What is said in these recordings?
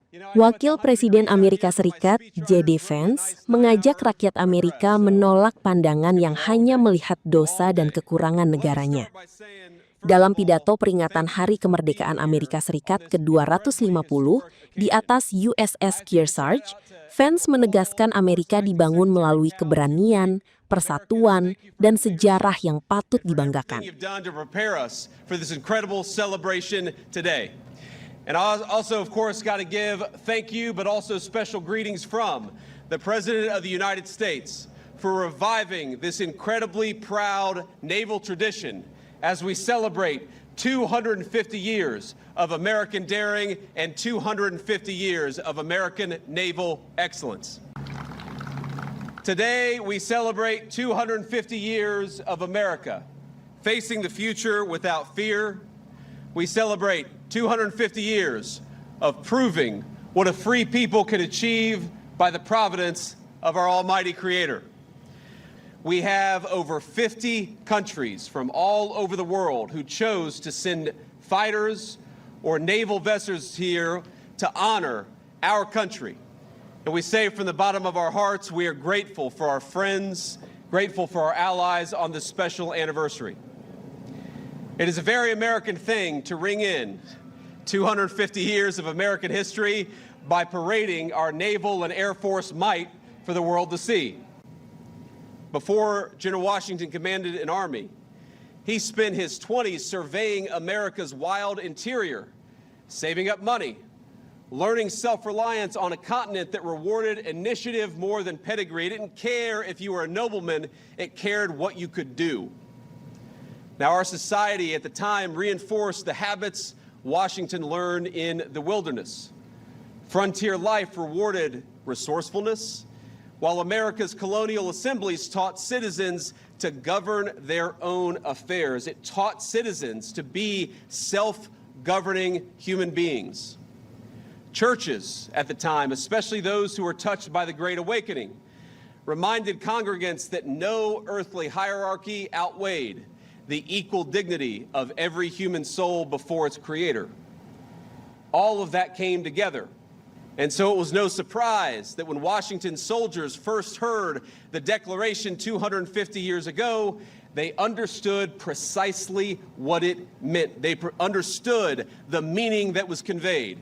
Wakil Presiden Amerika Serikat, JD Vance, mengajak rakyat Amerika menolak pandangan yang hanya melihat dosa dan kekurangan negaranya. Dalam pidato peringatan Hari Kemerdekaan Amerika Serikat ke-250 di atas USS Kearsarge, Vance menegaskan Amerika dibangun melalui keberanian, persatuan, dan sejarah yang patut dibanggakan. And I also, of course, got to give thank you, but also special greetings from the President of the United States for reviving this incredibly proud naval tradition as we celebrate 250 years of American daring and 250 years of American naval excellence. Today, we celebrate 250 years of America facing the future without fear. We celebrate 250 years of proving what a free people can achieve by the providence of our almighty Creator. We have over 50 countries from all over the world who chose to send fighters or naval vessels here to honor our country. And we say from the bottom of our hearts, we are grateful for our friends, grateful for our allies on this special anniversary. It is a very American thing to ring in 250 years of American history by parading our naval and Air Force might for the world to see. Before General Washington commanded an army, he spent his 20s surveying America's wild interior, saving up money, learning self-reliance on a continent that rewarded initiative more than pedigree. It didn't care if you were a nobleman, it cared what you could do. Now, our society at the time reinforced the habits Washington learned in the wilderness. Frontier life rewarded resourcefulness, while America's colonial assemblies taught citizens to govern their own affairs. It taught citizens to be self-governing human beings. Churches at the time, especially those who were touched by the Great Awakening, reminded congregants that no earthly hierarchy outweighed the equal dignity of every human soul before its creator. All of that came together. And so it was no surprise that when Washington's soldiers first heard the Declaration 250 years ago, they understood precisely what it meant. They understood the meaning that was conveyed.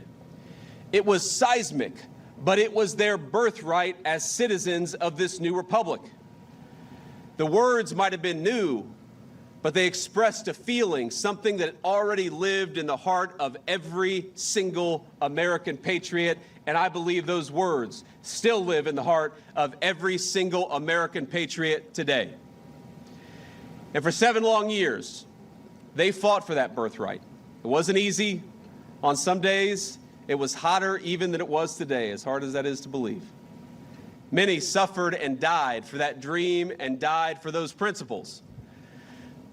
It was seismic, but it was their birthright as citizens of this new republic. The words might have been new, but they expressed a feeling, something that already lived in the heart of every single American patriot, and I believe those words still live in the heart of every single American patriot today. And for 7 long years, they fought for that birthright. It wasn't easy. On some days, it was hotter even than it was today, as hard as that is to believe. Many suffered and died for that dream and died for those principles.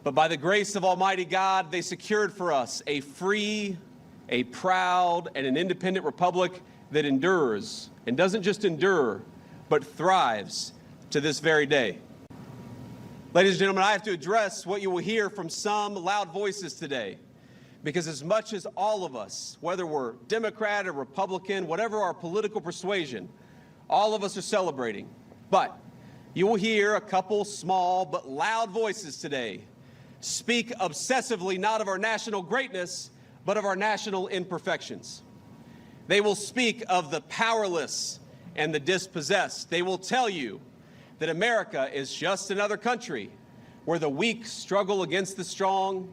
But by the grace of Almighty God, they secured for us a free, a proud, and an independent republic that endures, and doesn't just endure, but thrives to this very day. Ladies and gentlemen, I have to address what you will hear from some loud voices today, because as much as all of us, whether we're Democrat or Republican, whatever our political persuasion, all of us are celebrating. But you will hear a couple small but loud voices today speak obsessively not of our national greatness, but of our national imperfections. They will speak of the powerless and the dispossessed. They will tell you that America is just another country where the weak struggle against the strong.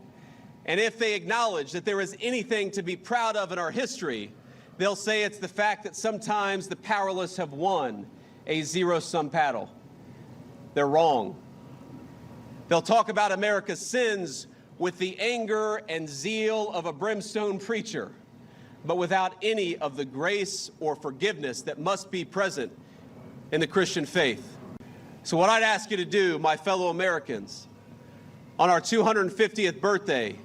And if they acknowledge that there is anything to be proud of in our history, they'll say it's the fact that sometimes the powerless have won a zero-sum battle. They're wrong. They'll talk about America's sins with the anger and zeal of a brimstone preacher, but without any of the grace or forgiveness that must be present in the Christian faith. So what I'd ask you to do, my fellow Americans, on our 250th birthday,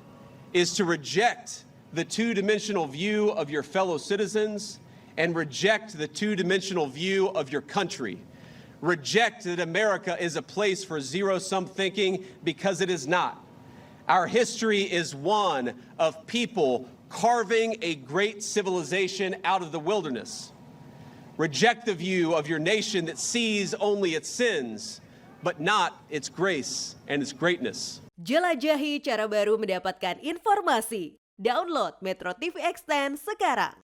is to reject the two-dimensional view of your fellow citizens and reject the two-dimensional view of your country. Reject that America is a place for zero-sum thinking, because it is not. Our history is one of people carving a great civilization out of the wilderness. Reject the view of your nation that sees only its sins, but not its grace and its greatness. Jelajahi cara baru mendapatkan informasi. Download MetroTV Extend sekarang.